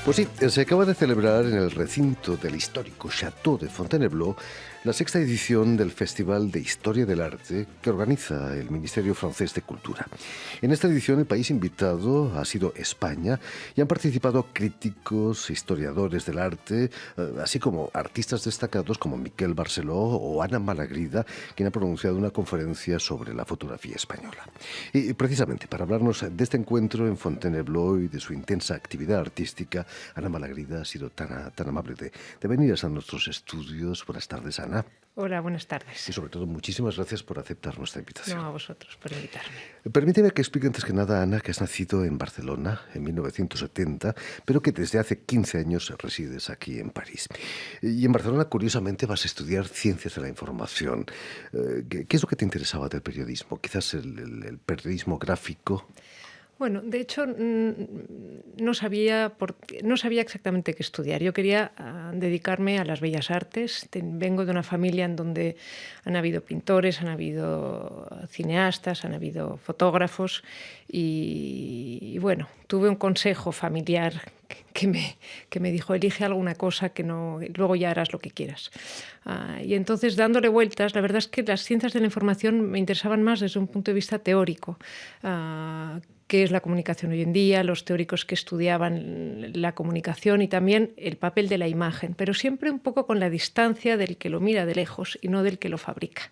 Pues sí, se acaba de celebrar en el recinto del histórico Château de Fontainebleau la sexta edición del Festival de Historia del Arte que organiza el Ministerio Francés de Cultura. En esta edición el país invitado ha sido España y han participado críticos, historiadores del arte, así como artistas destacados como Miquel Barceló o Ana Malagrida, quien ha pronunciado una conferencia sobre la fotografía española. Y precisamente para hablarnos de este encuentro en Fontainebleau y de su intensa actividad artística, Ana Malagrida ha sido tan amable de venir a nuestros estudios. Buenas tardes, Ana. Hola, buenas tardes. Y sobre todo, muchísimas gracias por aceptar nuestra invitación. No, a vosotros por invitarme. Permíteme que explique antes que nada, Ana, que has nacido en Barcelona en 1970, pero que desde hace 15 años resides aquí en París. Y en Barcelona, curiosamente, vas a estudiar Ciencias de la Información. ¿Qué es lo que te interesaba del periodismo? Quizás el periodismo gráfico. Bueno, de hecho, no sabía exactamente qué estudiar. Yo quería dedicarme a las bellas artes. Vengo de una familia en donde han habido pintores, han habido cineastas, han habido fotógrafos y bueno, tuve un consejo familiar que me dijo: elige alguna cosa que no, luego ya harás lo que quieras. Y entonces, dándole vueltas, la verdad es que las ciencias de la información me interesaban más desde un punto de vista teórico. Qué es la comunicación hoy en día, los teóricos que estudiaban la comunicación y también el papel de la imagen, pero siempre un poco con la distancia del que lo mira de lejos y no del que lo fabrica.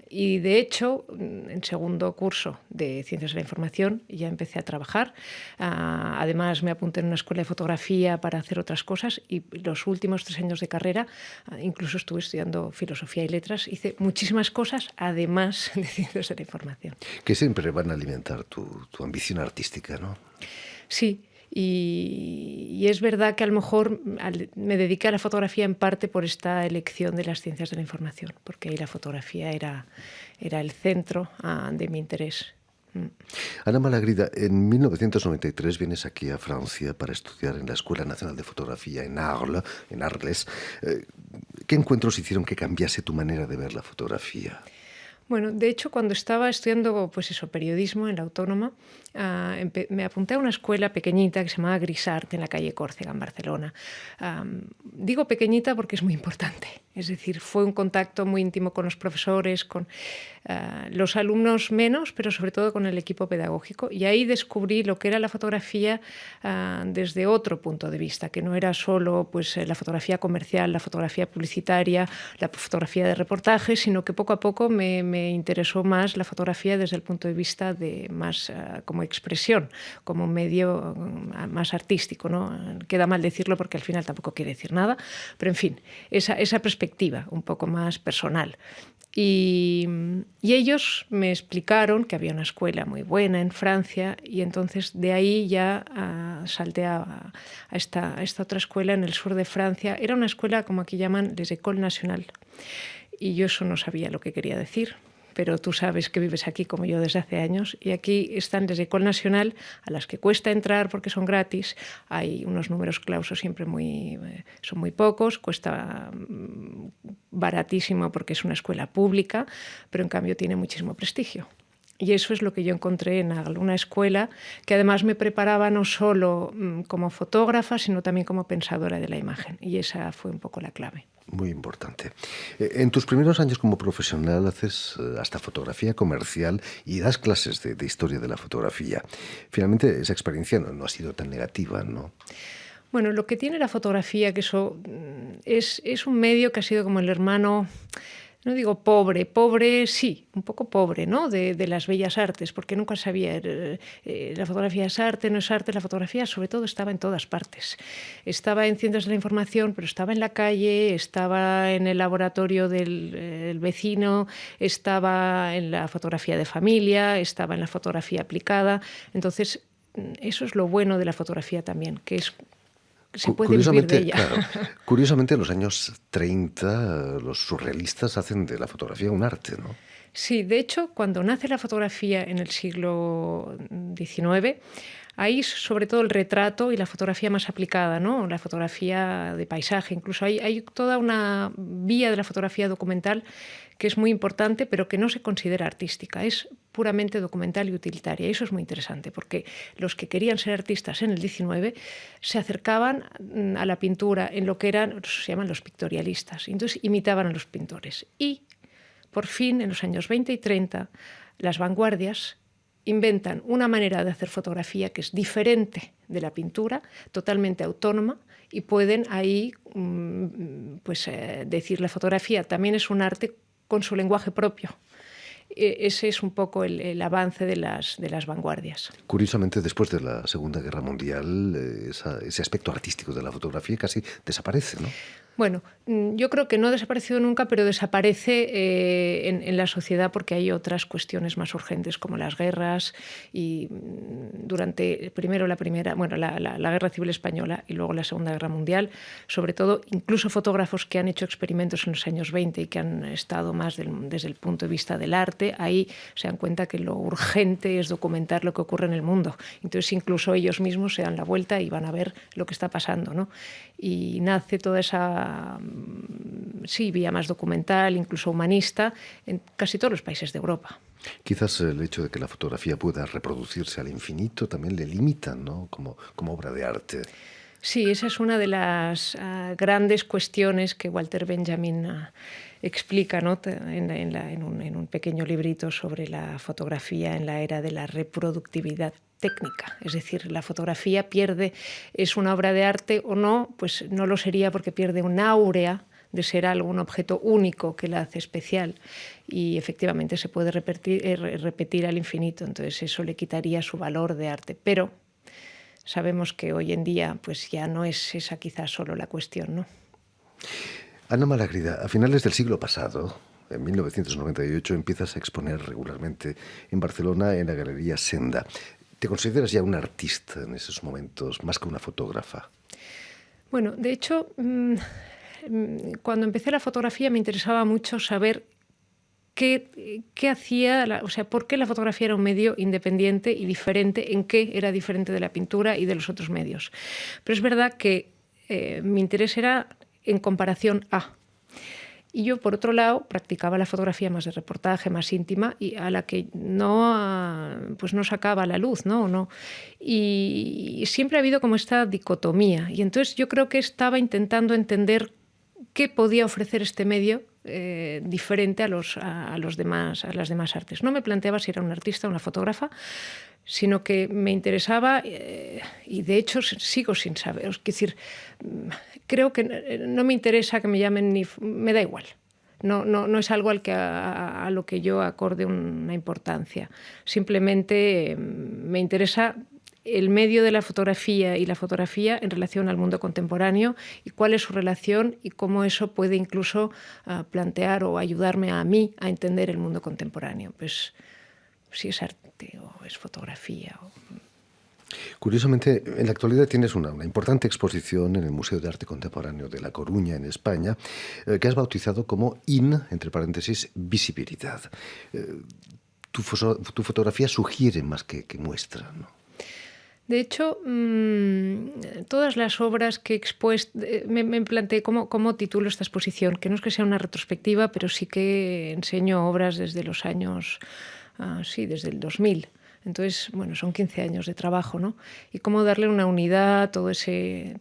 Y de hecho, en segundo curso de Ciencias de la Información ya empecé a trabajar. Además, me apunté en una escuela de fotografía para hacer otras cosas y los últimos 3 años de carrera, incluso estuve estudiando Filosofía y Letras. Hice muchísimas cosas, además de Ciencias de la Información. Que siempre van a alimentar tu ambición artística, ¿no? Sí. Y es verdad que a lo mejor me dediqué a la fotografía en parte por esta elección de las ciencias de la información, porque ahí la fotografía era el centro de mi interés. Ana Malagrida, en 1993 vienes aquí a Francia para estudiar en la Escuela Nacional de Fotografía en Arles. ¿Qué encuentros hicieron que cambiase tu manera de ver la fotografía? Bueno, de hecho, cuando estaba estudiando periodismo en la Autónoma, me apunté a una escuela pequeñita que se llamaba Grisart, en la calle Córcega, en Barcelona. Digo pequeñita porque es muy importante. Es decir, fue un contacto muy íntimo con los profesores, con los alumnos menos, pero sobre todo con el equipo pedagógico. Y ahí descubrí lo que era la fotografía desde otro punto de vista, que no era solo la fotografía comercial, la fotografía publicitaria, la fotografía de reportaje, sino que poco a poco me interesó más la fotografía desde el punto de vista de más como expresión, como un medio más artístico, ¿no? Queda mal decirlo porque al final tampoco quiere decir nada, pero en fin, esa perspectiva un poco más personal. Y ellos me explicaron que había una escuela muy buena en Francia y entonces de ahí ya salté a esta otra escuela en el sur de Francia. Era una escuela como aquí llaman les Écoles Nationales y yo eso no sabía lo que quería decir. Pero tú sabes que vives aquí como yo desde hace años y aquí están les Écoles Nationales a las que cuesta entrar porque son gratis. Hay unos números clausos siempre son muy pocos, cuesta baratísimo porque es una escuela pública, pero en cambio tiene muchísimo prestigio. Y eso es lo que yo encontré en una escuela que además me preparaba no solo como fotógrafa, sino también como pensadora de la imagen. Y esa fue un poco la clave. Muy importante. En tus primeros años como profesional haces hasta fotografía comercial y das clases de historia de la fotografía. Finalmente esa experiencia no ha sido tan negativa, ¿no? Bueno, lo que tiene la fotografía, que eso es un medio que ha sido como el hermano... No digo pobre sí, un poco pobre, ¿no? De las bellas artes, porque nunca sabía, la fotografía es arte, no es arte, la fotografía sobre todo estaba en todas partes. Estaba en Ciencias de la Información, pero estaba en la calle, estaba en el laboratorio del vecino, estaba en la fotografía de familia, estaba en la fotografía aplicada. Entonces, eso es lo bueno de la fotografía también, que es... Se puede vivir de ella. Claro, curiosamente, en los años 30 los surrealistas hacen de la fotografía un arte, ¿no? Sí, de hecho, cuando nace la fotografía en el siglo XIX, hay sobre todo el retrato y la fotografía más aplicada, ¿no? La fotografía de paisaje. Incluso hay toda una vía de la fotografía documental que es muy importante, pero que no se considera artística. Es puramente documental y utilitaria. Y eso es muy interesante, porque los que querían ser artistas en el XIX se acercaban a la pintura en lo que eran, se llaman los pictorialistas. Entonces imitaban a los pintores. Y por fin, en los años 20 y 30, las vanguardias inventan una manera de hacer fotografía que es diferente de la pintura, totalmente autónoma, y pueden ahí decir la fotografía también es un arte con su lenguaje propio. Ese es un poco el avance de las vanguardias. Curiosamente, después de la Segunda Guerra Mundial, ese aspecto artístico de la fotografía casi desaparece, ¿no? Bueno, yo creo que no ha desaparecido nunca, pero desaparece en la sociedad porque hay otras cuestiones más urgentes como las guerras y durante primero la Guerra Civil Española y luego la Segunda Guerra Mundial, sobre todo incluso fotógrafos que han hecho experimentos en los años 20 y que han estado más desde el punto de vista del arte, ahí se dan cuenta que lo urgente es documentar lo que ocurre en el mundo. Entonces incluso ellos mismos se dan la vuelta y van a ver lo que está pasando, ¿no? Y nace toda esa vía más documental, incluso humanista, en casi todos los países de Europa. Quizás el hecho de que la fotografía pueda reproducirse al infinito también le limita, ¿no? Como obra de arte. Sí, esa es una de las grandes cuestiones que Walter Benjamin explica, ¿no? en un pequeño librito sobre la fotografía en la era de la reproductividad técnica. Es decir, la fotografía pierde, es una obra de arte o no, pues no lo sería porque pierde un áurea de ser algo, un objeto único que la hace especial y efectivamente se puede repetir al infinito, entonces eso le quitaría su valor de arte. Pero sabemos que hoy en día pues ya no es esa quizás solo la cuestión, ¿no? Ana Malagrida, a finales del siglo pasado, en 1998, empiezas a exponer regularmente en Barcelona en la Galería Senda. ¿Te consideras ya una artista en esos momentos, más que una fotógrafa? Bueno, de hecho, cuando empecé la fotografía me interesaba mucho saber qué hacía, o sea, por qué la fotografía era un medio independiente y diferente, en qué era diferente de la pintura y de los otros medios. Pero es verdad que mi interés era en comparación a. Y yo, por otro lado, practicaba la fotografía más de reportaje, más íntima, y a la que no sacaba a la luz, ¿no? Y siempre ha habido como esta dicotomía. Y entonces yo creo que estaba intentando entender qué podía ofrecer este medio diferente a las demás artes. No me planteaba si era un artista o una fotógrafa, sino que me interesaba, y de hecho sigo sin saber, es decir, creo que no me interesa que me llamen ni... me da igual. No es algo a lo que yo acorde una importancia. Simplemente me interesa el medio de la fotografía y la fotografía en relación al mundo contemporáneo y cuál es su relación y cómo eso puede incluso plantear o ayudarme a mí a entender el mundo contemporáneo. Pues si es arte o es fotografía. Curiosamente, en la actualidad tienes una importante exposición en el Museo de Arte Contemporáneo de La Coruña, en España, que has bautizado como entre paréntesis, visibilidad. Tu fotografía sugiere más que muestra, ¿no? De hecho, todas las obras que he expuesto, me planteé cómo titulo esta exposición, que no es que sea una retrospectiva, pero sí que enseño obras desde los años, desde el 2000. Entonces, bueno, son 15 años de trabajo, ¿no? Y cómo darle una unidad a todo ese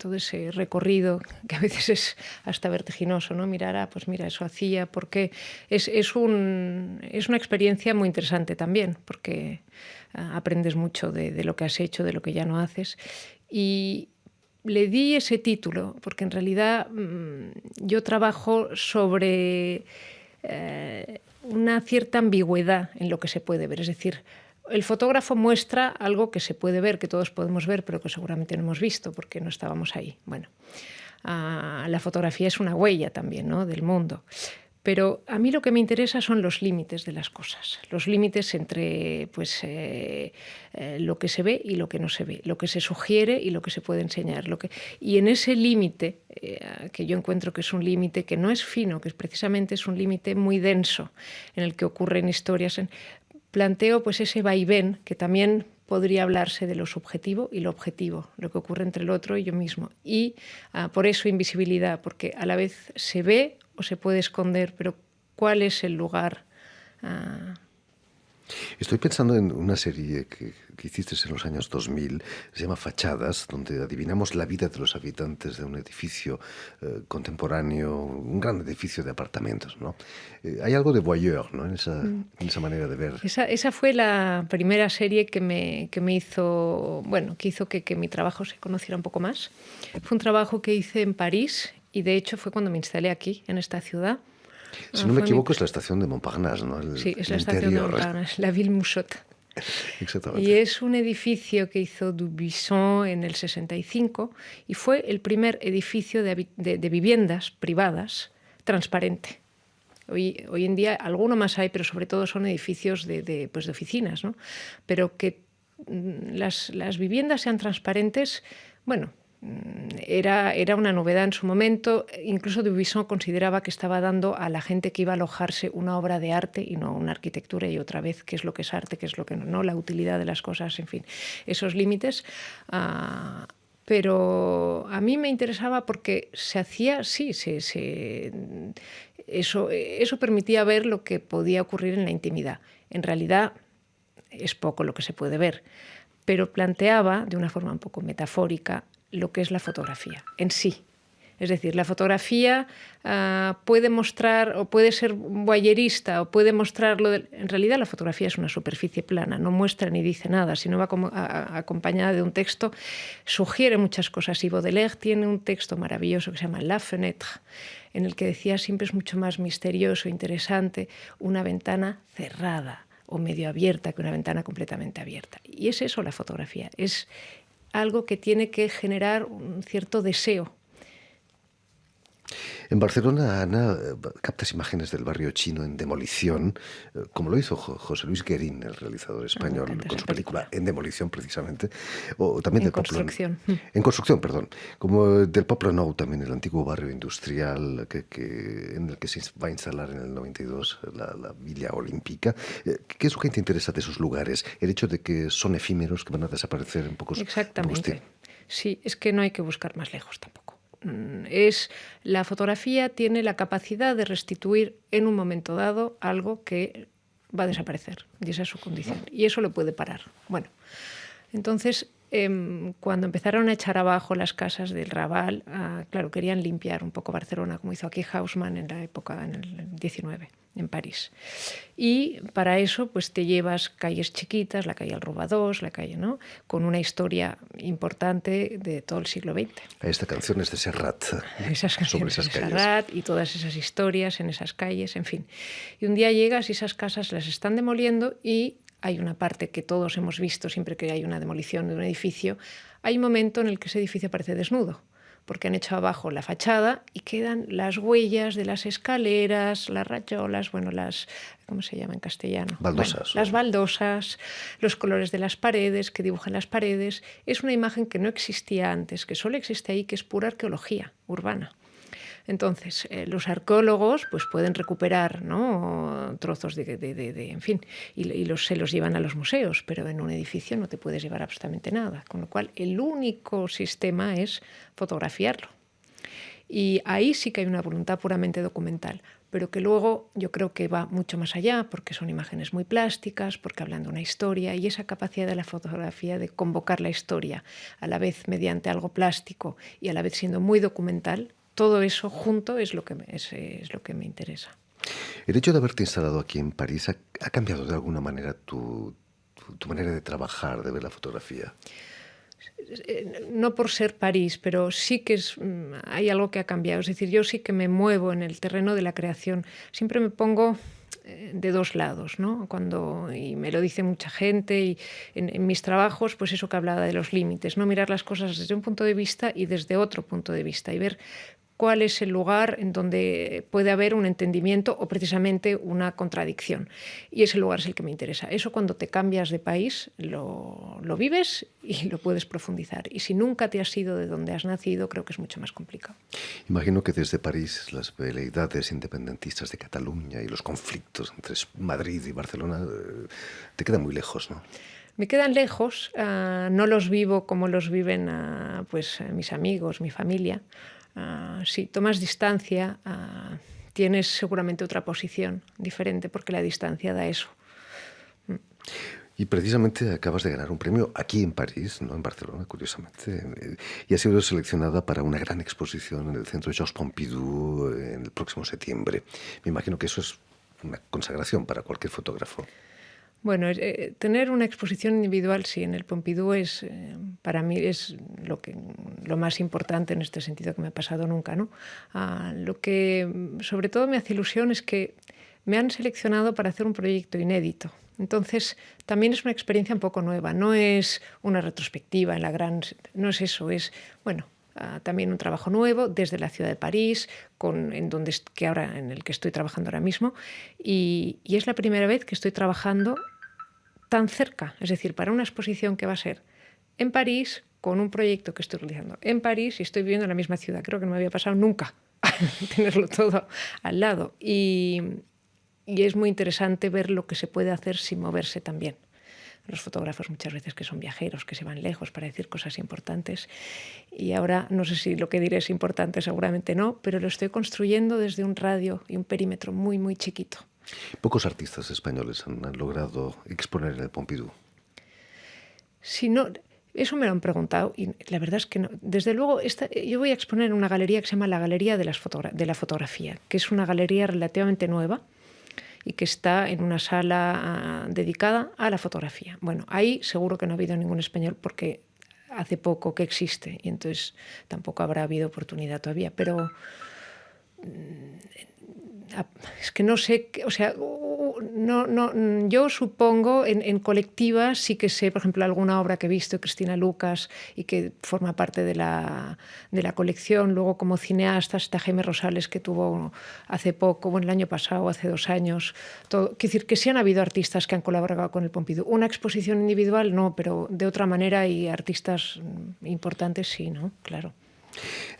recorrido, que a veces es hasta vertiginoso, ¿no? Mirar, pues mira, eso hacía, porque es una experiencia muy interesante también, porque aprendes mucho de lo que has hecho, de lo que ya no haces. Y le di ese título, porque en realidad yo trabajo sobre una cierta ambigüedad en lo que se puede ver, es decir, el fotógrafo muestra algo que se puede ver, que todos podemos ver, pero que seguramente no hemos visto porque no estábamos ahí. Bueno, la fotografía es una huella también, ¿no?, del mundo. Pero a mí lo que me interesa son los límites de las cosas, los límites entre lo que se ve y lo que no se ve, lo que se sugiere y lo que se puede enseñar. Y en ese límite, que yo encuentro que es un límite que no es fino, que precisamente es un límite muy denso, en el que ocurren historias, planteo pues ese vaivén que también podría hablarse de lo subjetivo y lo objetivo, lo que ocurre entre el otro y yo mismo. Y por eso invisibilidad, porque a la vez se ve o se puede esconder, pero ¿cuál es el lugar? Estoy pensando en una serie que hiciste en los años 2000, se llama Fachadas, donde adivinamos la vida de los habitantes de un edificio contemporáneo, un gran edificio de apartamentos, ¿no? Hay algo de voyeur, ¿no? En esa manera de ver. Esa fue la primera serie que me hizo, bueno, que hizo que mi trabajo se conociera un poco más. Fue un trabajo que hice en París y de hecho fue cuando me instalé aquí, en esta ciudad. Si no me equivoco, es la estación de Montparnasse, ¿no? Sí, es la estación de Montparnasse, la Ville Mouchotte. Exactamente. Y es un edificio que hizo Dubuisson en el 65 y fue el primer edificio de viviendas privadas transparente. Hoy en día alguno más hay, pero sobre todo son edificios de oficinas, ¿no? Pero que las viviendas sean transparentes, bueno, era una novedad en su momento. Incluso Dubuisson consideraba que estaba dando a la gente que iba a alojarse una obra de arte y no una arquitectura, y otra vez qué es lo que es arte, qué es lo que no, la utilidad de las cosas, en fin, esos límites. Pero a mí me interesaba porque se hacía, eso permitía ver lo que podía ocurrir en la intimidad. En realidad es poco lo que se puede ver, pero planteaba de una forma un poco metafórica lo que es la fotografía en sí. Es decir, la fotografía puede mostrar o puede ser voyerista o puede mostrarlo. En realidad la fotografía es una superficie plana, no muestra ni dice nada, sino va acompañada de un texto, sugiere muchas cosas. Y Baudelaire tiene un texto maravilloso que se llama La Fenêtre, en el que decía siempre es mucho más misterioso, interesante, una ventana cerrada o medio abierta que una ventana completamente abierta. Y es eso la fotografía, es algo que tiene que generar un cierto deseo. En Barcelona, Ana, captas imágenes del barrio chino en demolición, como lo hizo José Luis Guerín, el realizador español, con su película En demolición, precisamente, o también en del construcción. En construcción, perdón. Como del Poble Nou, también el antiguo barrio industrial en el que se va a instalar en el 92 la Villa Olímpica. ¿Qué es lo que te interesa de esos lugares? El hecho de que son efímeros, que van a desaparecer en pocos... Exactamente. Sí, es que no hay que buscar más lejos tampoco. La fotografía tiene la capacidad de restituir en un momento dado algo que va a desaparecer, y esa es su condición, y eso lo puede parar. Bueno, entonces, cuando empezaron a echar abajo las casas del Raval, claro, querían limpiar un poco Barcelona, como hizo aquí Haussmann en la época, en el 19, en París. Y para eso pues te llevas calles chiquitas, la calle Alrobadós, la calle, ¿no?, con una historia importante de todo el siglo XX. Esta canción es de Serrat. Esas canciones de Serrat y todas esas historias en esas calles, en fin. Y un día llegas y esas casas las están demoliendo y hay una parte que todos hemos visto siempre que hay una demolición de un edificio. Hay un momento en el que ese edificio aparece desnudo, porque han hecho abajo la fachada y quedan las huellas de las escaleras, las rayolas, bueno, ¿cómo se llama en castellano? Baldosas. Bueno, las baldosas, los colores de las paredes, que dibujan las paredes. Es una imagen que no existía antes, que solo existe ahí, que es pura arqueología urbana. Entonces, los arqueólogos pues pueden recuperar, ¿no?, trozos en fin, y se los llevan a los museos, pero en un edificio no te puedes llevar absolutamente nada, con lo cual el único sistema es fotografiarlo. Y ahí sí que hay una voluntad puramente documental, pero que luego yo creo que va mucho más allá, porque son imágenes muy plásticas, porque hablan de una historia, y esa capacidad de la fotografía de convocar la historia, a la vez mediante algo plástico y a la vez siendo muy documental, todo eso junto es lo que me interesa. El hecho de haberte instalado aquí en París ha cambiado de alguna manera tu manera de trabajar, de ver la fotografía. No por ser París, pero sí que hay algo que ha cambiado. Es decir, yo sí que me muevo en el terreno de la creación. Siempre me pongo de dos lados, ¿no? Y me lo dice mucha gente, y en mis trabajos, pues eso que hablaba de los límites, no mirar las cosas desde un punto de vista y desde otro punto de vista, y ver cuál es el lugar en donde puede haber un entendimiento o precisamente una contradicción. Y ese lugar es el que me interesa. Eso cuando te cambias de país lo vives y lo puedes profundizar. Y si nunca te has ido de donde has nacido, creo que es mucho más complicado. Imagino que desde París las veleidades independentistas de Cataluña y los conflictos entre Madrid y Barcelona te quedan muy lejos, ¿no? Me quedan lejos, no los vivo como los viven pues, mis amigos, mi familia. Si tomas distancia, tienes seguramente otra posición diferente porque la distancia da eso. Y precisamente acabas de ganar un premio aquí en París, no en Barcelona, curiosamente, y has sido seleccionada para una gran exposición en el Centro Georges Pompidou en el próximo septiembre. Me imagino que eso es una consagración para cualquier fotógrafo. Bueno, tener una exposición individual, sí, en el Pompidou es, para mí es lo más importante en este sentido que me ha pasado nunca, ¿no? Lo que sobre todo me hace ilusión es que me han seleccionado para hacer un proyecto inédito. Entonces, también es una experiencia un poco nueva, no es una retrospectiva no es eso, es, bueno, también un trabajo nuevo desde la ciudad de París, en el que estoy trabajando ahora mismo, y es la primera vez que estoy trabajando tan cerca, es decir, para una exposición que va a ser en París, con un proyecto que estoy realizando en París y estoy viviendo en la misma ciudad. Creo que no me había pasado nunca tenerlo todo al lado. Y es muy interesante ver lo que se puede hacer sin moverse también. Los fotógrafos muchas veces que son viajeros, que se van lejos para decir cosas importantes. Y ahora no sé si lo que diré es importante, seguramente no, pero lo estoy construyendo desde un radio y un perímetro muy, muy chiquito. Pocos artistas españoles han logrado exponer en el Pompidou. Si no, eso me lo han preguntado y la verdad es que no. Desde luego, yo voy a exponer en una galería que se llama la Galería de la Fotografía, que es una galería relativamente nueva y que está en una sala dedicada a la fotografía. Bueno, ahí seguro que no ha habido ningún español porque hace poco que existe y entonces tampoco habrá habido oportunidad todavía, pero es que no sé, o sea, yo supongo en colectivas sí que sé, por ejemplo, alguna obra que he visto de Cristina Lucas y que forma parte de la colección. Luego, como cineastas, está Jaime Rosales, que tuvo hace poco, bueno, el año pasado, hace 2 años. Quiero decir que sí han habido artistas que han colaborado con el Pompidou. Una exposición individual no, pero de otra manera y artistas importantes sí, ¿no? Claro.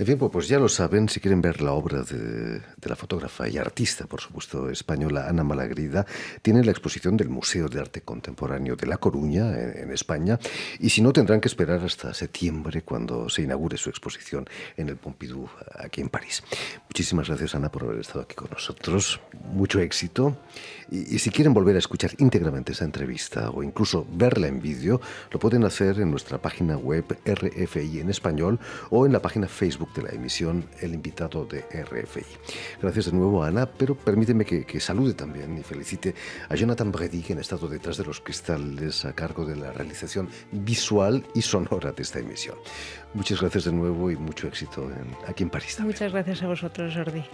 En fin, pues ya lo saben, si quieren ver la obra de la fotógrafa y artista, por supuesto, española Ana Malagrida, tienen la exposición del Museo de Arte Contemporáneo de La Coruña, en España, y si no, tendrán que esperar hasta septiembre, cuando se inaugure su exposición en el Pompidou, aquí en París. Muchísimas gracias, Ana, por haber estado aquí con nosotros. Mucho éxito. Y si quieren volver a escuchar íntegramente esa entrevista o incluso verla en vídeo, lo pueden hacer en nuestra página web RFI en español o en la página Facebook de la emisión El Invitado de RFI. Gracias de nuevo, Ana, pero permíteme que salude también y felicite a Jonathan Brady, quien ha estado detrás de los cristales a cargo de la realización visual y sonora de esta emisión. Muchas gracias de nuevo y mucho éxito aquí en París también. Muchas gracias a vosotros, Jordi.